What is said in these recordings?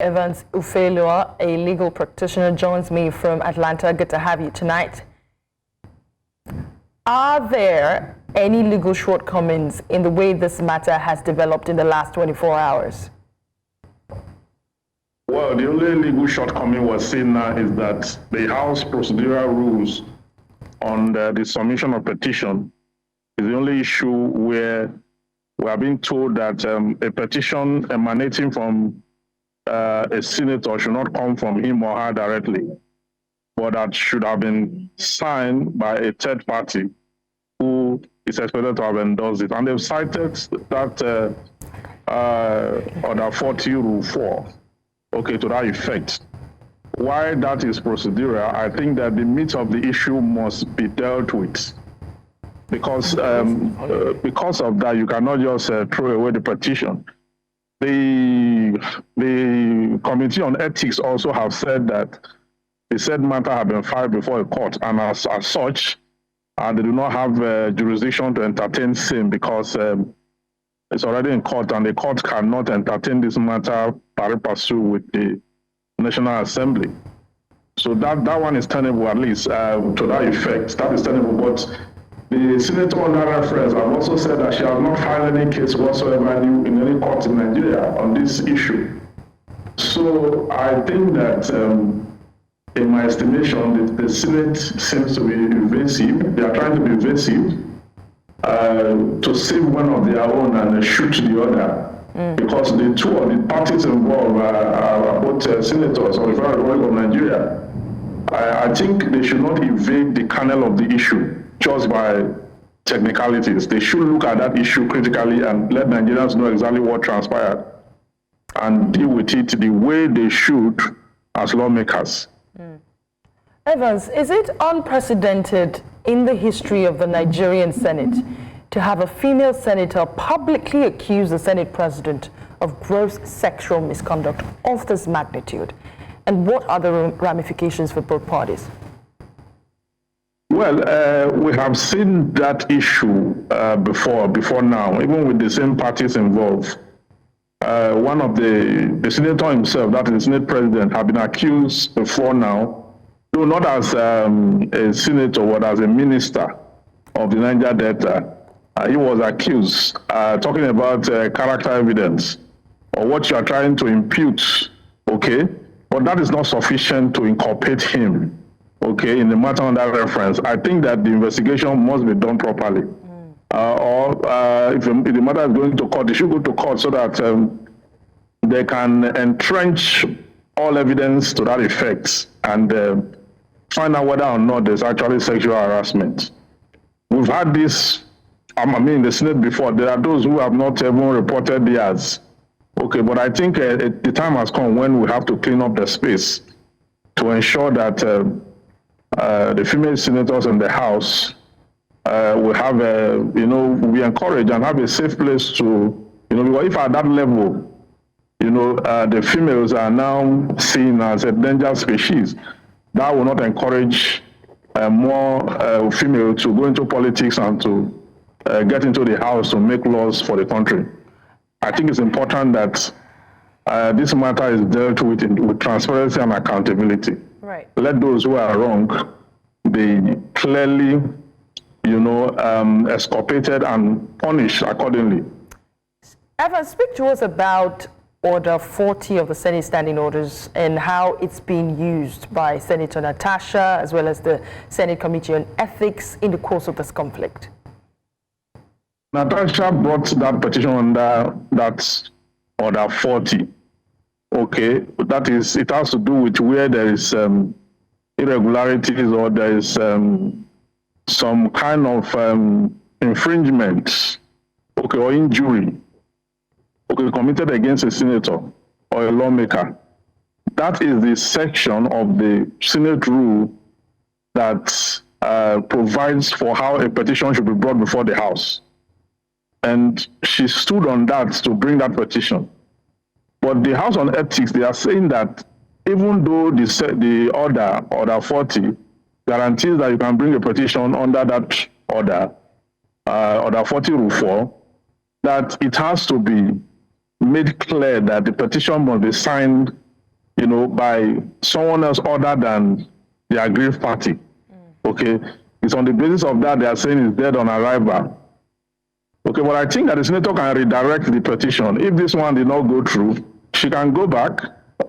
Evans Ufelia, a legal practitioner, joins me from Atlanta. Good to have you tonight. Are there any legal shortcomings in the way this matter has developed in the last 24 hours? Well, the only legal shortcoming we're seeing now is that the House procedural rules on the submission of petition is the only issue where we are being told that a petition emanating from a senator should not come from him or her directly, but that should have been signed by a third party who is expected to have endorsed it. And they've cited that Order 40 Rule 4, to that effect. Why that is procedural, I think that the meat of the issue must be dealt with. Because of that, you cannot just throw away the petition. The Committee on Ethics also have said that the said matter have been filed before a court, and as such, they do not have jurisdiction to entertain same because it's already in court, and the court cannot entertain this matter pari passu with the National Assembly. So that one is tenable, at least to that effect. That is tenable, but the senator on that reference have also said that she has not filed any case whatsoever in any court in Nigeria on this issue. So I think that, in my estimation, the Senate seems to be evasive. They are trying to be evasive to save one of their own and shoot the other. Because the two of the parties involved are both senators of the Federal Republic of Nigeria. I think they should not evade the kernel of the issue just by technicalities. They should look at that issue critically and let Nigerians know exactly what transpired and deal with it the way they should as lawmakers. Evans, is it unprecedented in the history of the Nigerian Senate to have a female senator publicly accuse the Senate President of gross sexual misconduct of this magnitude? And what are the ramifications for both parties? Well, we have seen that issue before now, even with the same parties involved. One of the senator himself, that is the Senate President, have been accused before now, though not as a senator, but as a minister of the Niger Delta. He was accused, talking about character evidence, or what you are trying to impute, but that is not sufficient to inculpate him. In the matter on that reference, I think that the investigation must be done properly. If the matter is going to court, they should go to court so that they can entrench all evidence to that effect and find out whether or not there's actually sexual harassment. We've had this, in the Senate before. There are those who have not even reported theirs. But I think the time has come when we have to clean up the space to ensure that the female senators in the House will have we encourage and have a safe place to, because if at that level, the females are now seen as a danger species, that will not encourage more females to go into politics and to get into the House to make laws for the country. I think it's important that this matter is dealt with transparency and accountability. Right. Let those who are wrong be clearly, exculpated and punished accordingly. Evan, speak to us about Order 40 of the Senate Standing Orders and how it's being used by Senator Natasha as well as the Senate Committee on Ethics in the course of this conflict. Natasha brought that petition under that Order 40. That is, it has to do with where there is irregularities or there is some kind of infringement, or injury, committed against a senator or a lawmaker. That is the section of the Senate rule that provides for how a petition should be brought before the House. And she stood on that to bring that petition. But the House on Ethics, they are saying that even though the Order 40 guarantees that you can bring a petition under that order, Order 40 Rule 4, that it has to be made clear that the petition must be signed by someone else other than the aggrieved party. Okay, it's on the basis of that they are saying it's dead on arrival. Okay, but I think that the senator can redirect the petition. If this one did not go through, she can go back,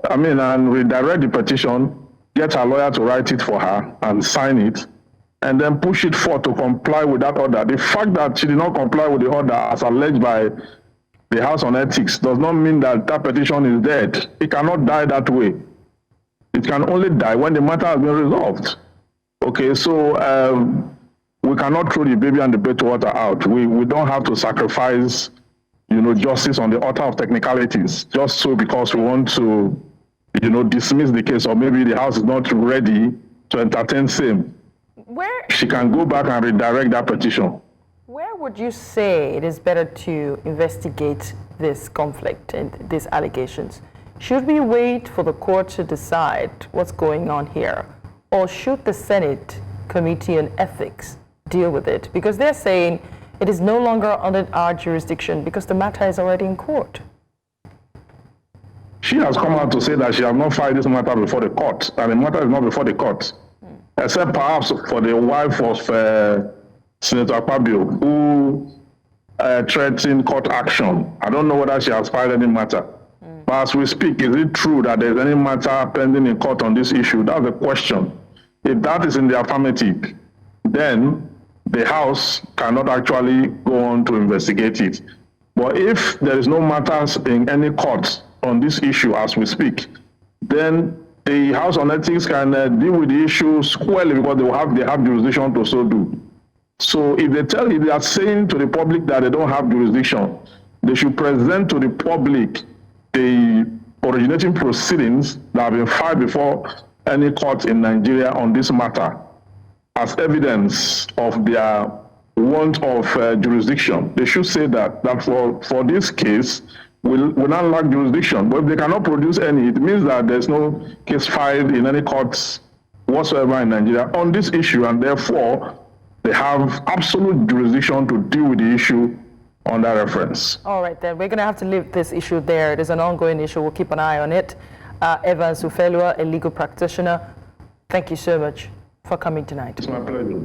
and redirect the petition, get her lawyer to write it for her and sign it, and then push it forth to comply with that order. The fact that she did not comply with the order as alleged by the House on Ethics does not mean that that petition is dead. It cannot die that way. It can only die when the matter has been resolved. Okay, so we cannot throw the baby and the bathwater out. We don't have to sacrifice, justice on the altar of technicalities just so because we want to, dismiss the case, or maybe the House is not ready to entertain same. She can go back and redirect that petition. Where would you say it is better to investigate this conflict and these allegations? Should we wait for the court to decide what's going on here? Or should the Senate Committee on Ethics deal with it? Because they're saying it is no longer under our jurisdiction because the matter is already in court. She has come out to say that she has not filed this matter before the court, and the matter is not before the court, except perhaps for the wife of Senator Akpabio, who threatened court action. I don't know whether she has filed any matter. But as we speak, is it true that there's any matter pending in court on this issue? That's the question. If that is in the affirmative, then the House cannot actually go on to investigate it. But if there is no matters in any court on this issue as we speak, then the House on Ethics can deal with the issue squarely because they have jurisdiction to so do. So if they are saying to the public that they don't have jurisdiction, they should present to the public the originating proceedings that have been filed before any court in Nigeria on this matter as evidence of their want of jurisdiction. They should say that for this case, will not lack jurisdiction. But if they cannot produce any, it means that there's no case filed in any courts whatsoever in Nigeria on this issue, and therefore they have absolute jurisdiction to deal with the issue on that reference. All right, then. We're going to have to leave this issue there. It is an ongoing issue. We'll keep an eye on it. Evans Ufelia, a legal practitioner, thank you so much for coming tonight. It's my pleasure.